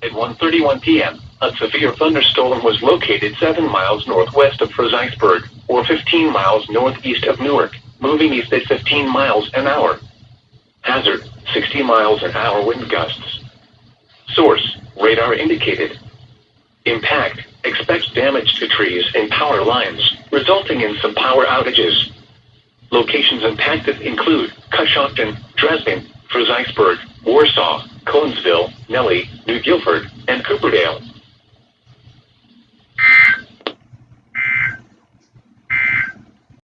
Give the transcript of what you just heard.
At 1:31 p.m., a severe thunderstorm was located 7 miles northwest of Fredericksburg, or 15 miles northeast of Newark, moving east at 15 miles an hour. Hazard, 60 miles an hour wind gusts. Source, radar indicated. Impact, expect damage to trees and power lines, resulting in some power outages. Locations impacted include Coshocton, Dresden, Fredericksburg, Warsaw, Conesville, Nellie, New Guilford, and Cooperdale.